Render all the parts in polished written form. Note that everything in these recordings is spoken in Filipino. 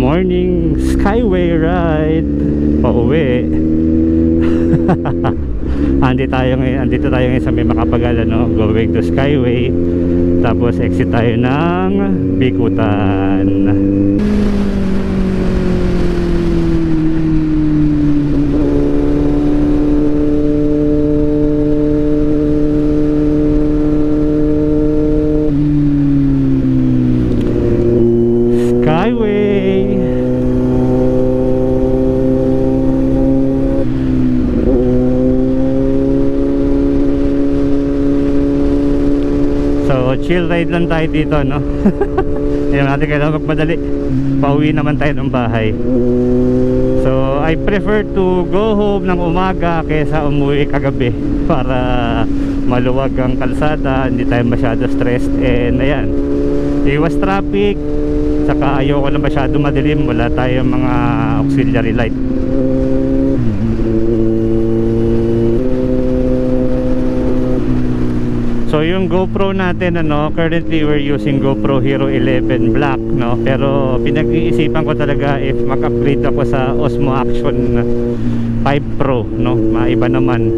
morning Skyway ride pauwi. Andito tayo ngayon sa may Macapagal, no? Going to Skyway. Tapos exit tayo ng Bikutan. Chill ride lang tayo dito, no? Hindi natin kailangan magmadali. Pauwi naman tayo ng bahay. So I prefer to go home ng umaga kaysa umuwi kagabi, para maluwag ang kalsada, hindi tayo masyado stressed. And ayan, iwas traffic. Saka ayoko na masyado madilim, wala tayong mga auxiliary light. So yung GoPro natin, ano, currently we're using GoPro Hero 11 Black, no? Pero pinag-iisipan ko talaga if mag-upgrade ako sa Osmo Action 5 Pro, no? Maiba naman.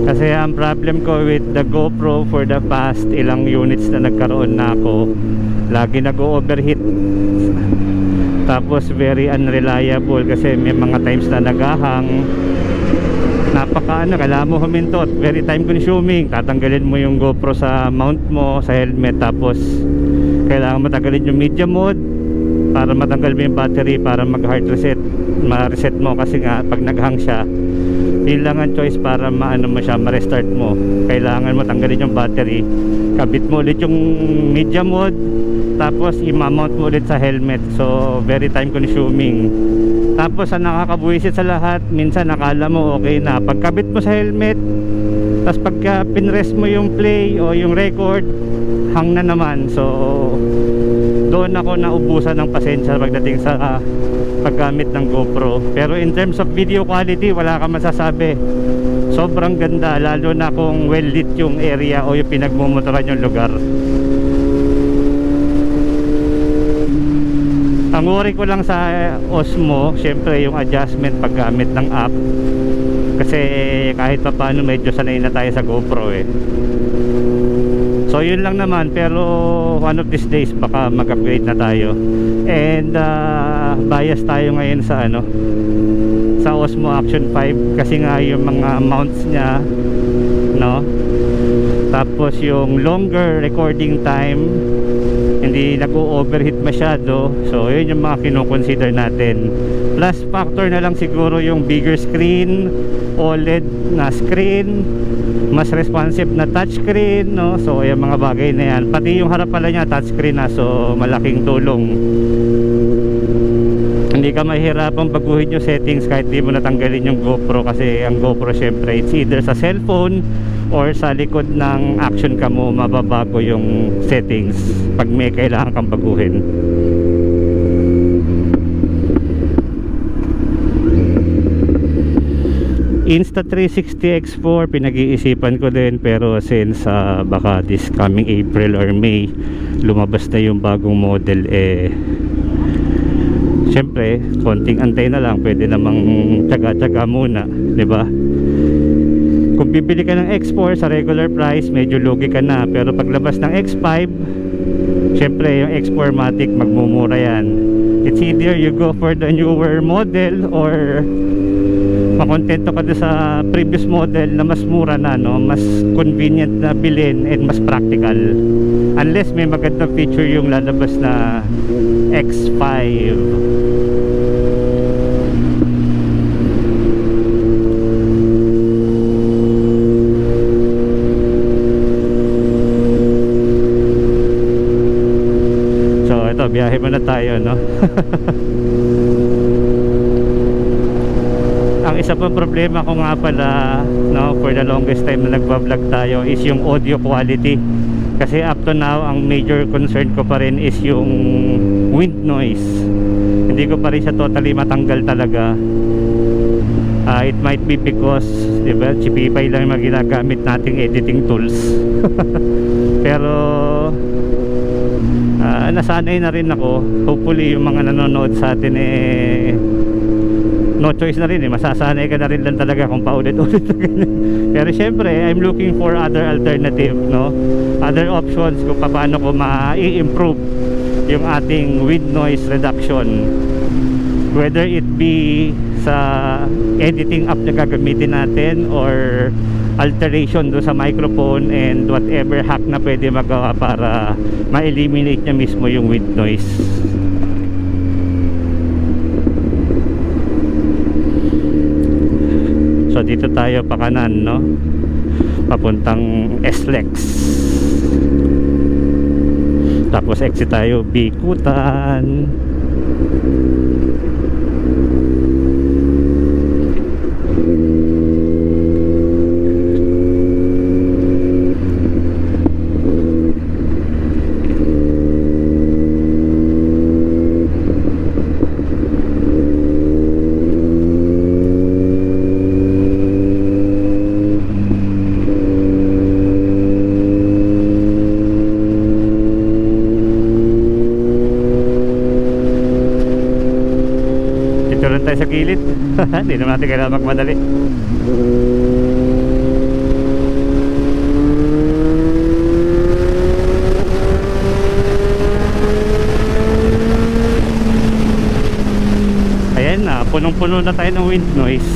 Kasi ang problem ko with the GoPro for the past ilang units na nagkaroon na ako, lagi nag-overheat. Tapos very unreliable kasi may mga times na nagahang. Kailangan mo humintot, very time consuming. Tatanggalin mo yung GoPro sa mount mo, sa helmet. Tapos kailangan mo tanggalin yung media mode para matanggal mo yung battery, para mag hard reset, ma-reset mo. Kasi nga pag naghang siya, yun lang ang choice para ma-restart mo. Kailangan mo tanggalin yung battery, kabit mo ulit yung media mode, tapos i-mount mo ulit sa helmet. So very time consuming. Tapos ang nakakabuwisit sa lahat, minsan nakala mo okay na, pagkabit mo sa helmet, tapos pagka pinrest mo yung play o yung record, hang na naman. So doon ako naubusan ng pasensya pagdating sa paggamit ng GoPro. Pero in terms of video quality, wala ka masasabi. Sobrang ganda, lalo na kung well lit yung area o yung pinagmumotoran yung lugar. Ang worry ko lang sa Osmo, syempre yung adjustment paggamit ng app. Kasi kahit pa paano medyo sanay na tayo sa GoPro eh. So yun lang naman, pero one of these days baka mag-upgrade na tayo. And bias tayo ngayon sa sa Osmo Action 5 kasi nga yung mga mounts niya, no? Tapos yung longer recording time, hindi nag-overheat masyado. So yun yung mga kino-consider natin. Plus factor na lang siguro yung bigger screen, OLED na screen, mas responsive na touchscreen, no? So yung mga bagay na yan, pati yung harap pala niya touchscreen na, so malaking tulong. Hindi ka mahirapang baguhin yung settings kahit di mo natanggalin yung GoPro, kasi ang GoPro syempre it's either sa cellphone or sa likod ng action cam mo mababago yung settings pag may kailangan kang baguhin. Insta360 X4 pinag-iisipan ko din, pero since baka this coming April or May lumabas na yung bagong model, syempre konting antay na lang, pwede namang tsaga-tsaga muna, di ba? Kung bibili ka ng X4 sa regular price, medyo lugi ka na. Pero paglabas ng X5, syempre yung X4 Matic magmumura yan. It's either you go for the newer model or makontento ka doon sa previous model na mas mura na, no? Mas convenient na bilhin and mas practical. Unless may magandang feature yung lalabas na X5. Biyahe muna tayo, no? Ang isa pa problema ko nga pala, no, for the longest time na nagbablog tayo is yung audio quality. Kasi up to now, ang major concern ko pa rin is yung wind noise. Hindi ko pa rin siya totally matanggal talaga. It might be because, diba, chipipay lang yung ginagamit nating editing tools. Pero nasanay na rin ako. Hopefully yung mga nanonood sa atin no choice na rin masasanay ka na rin lang talaga kung paulit-ulit na ganyan. Pero syempre I'm looking for other alternative, no, other options kung paano ko ma-improve yung ating wind noise reduction, whether it be sa editing app na gagamitin natin or alteration do sa microphone and whatever hack na pwede magawa para ma-eliminate niya mismo yung wind noise. So dito tayo pa kanan, no, papuntang SLEX, tapos exit tayo Bikutan. Tayo sa gilid. Hindi naman natin kailangan magmadali. Ayan na, punong-puno na tayo ng wind noise.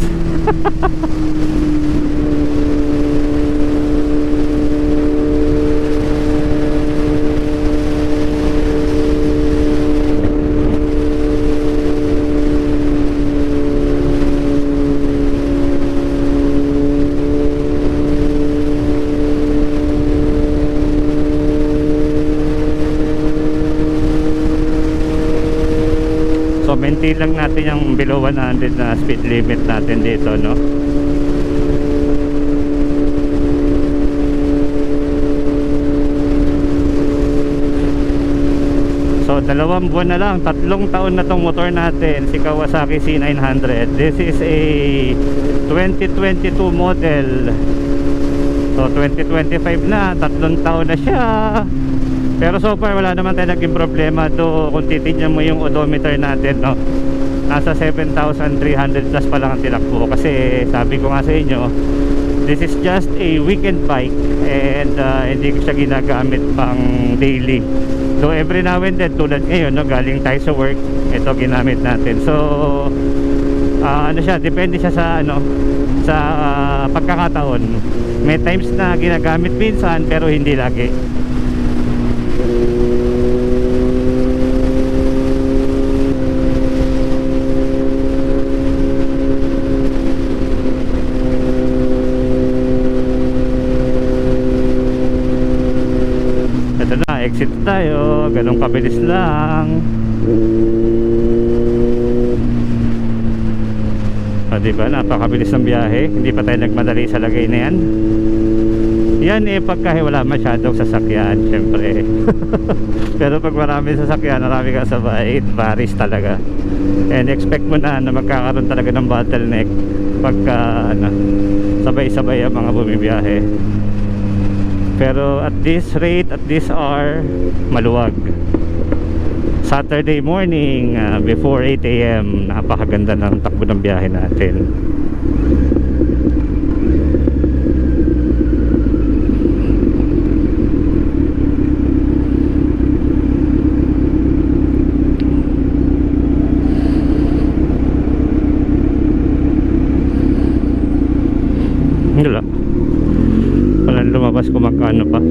So maintain lang natin yung below 100 na speed limit natin dito, no. So 2 buwan na lang, 3 taon na tong motor natin, si Kawasaki C900. This is a 2022 model. So 2025 na, 3 taon na siya. Pero so far wala naman tayo naging problema. Do kung titignan mo yung odometer natin, no, nasa 7,300 plus pa lang ang tinakbo. Kasi sabi ko nga sa inyo, this is just a weekend bike and hindi ko siya ginagamit pang daily. So every now and then, tulad ngayon, no, galing tayo sa work, ito ginamit natin. So ano siya, depende siya sa sa pagkakataon. May times na ginagamit minsan pero hindi lagi. Ito na, exit tayo, ganun kabilis lang. Diba, napakabilis ng biyahe, hindi pa tayo nagmadali sa lagay na yan. Yan pagka wala masyadong sasakyan, syempre. Pero pag marami sasakyan, marami ka sabay, it varies talaga. And expect mo na magkakaroon talaga ng bottleneck pagka sabay-sabay ang mga bumibiyahe. Pero at this rate, at this hour, maluwag. Saturday morning, before 8 AM, napakaganda ng takbo ng biyahe natin. Wala. Walang lumabas kung magkano pa.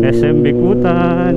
SM Bikutan.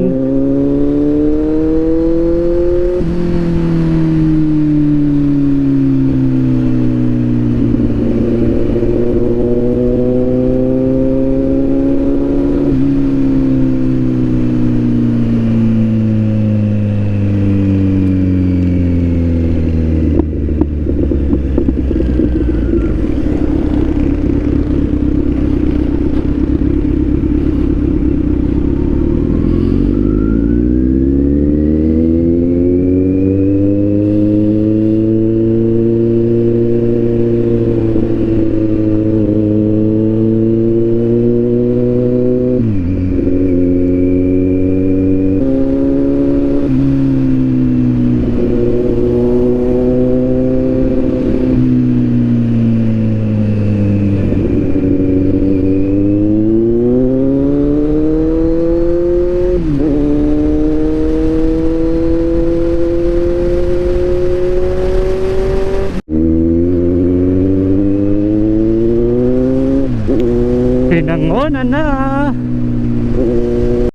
Pinangona na.